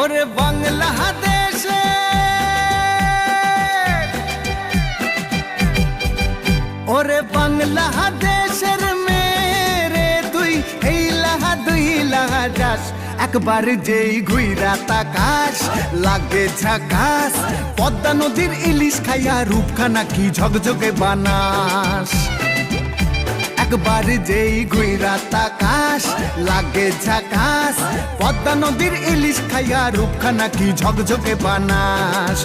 ওরে বাংলাদেশে ওরে বাংলাদেশের মেরে তুই এই লাহা দুই লাহা যাস একবার যেই ঘুইরা তাকাস লাগে ঝাকাস পদ্মা নদীর ইলিশ খাইয়া রূপখানা কি ঝকঝকে বানাস একবার যেই ঘুইরা তাকাস লাগে ঝাকাস পদ্মা নদীর ইলিশ খাইয়া রূপখানা কি ঝকঝকে বানাস।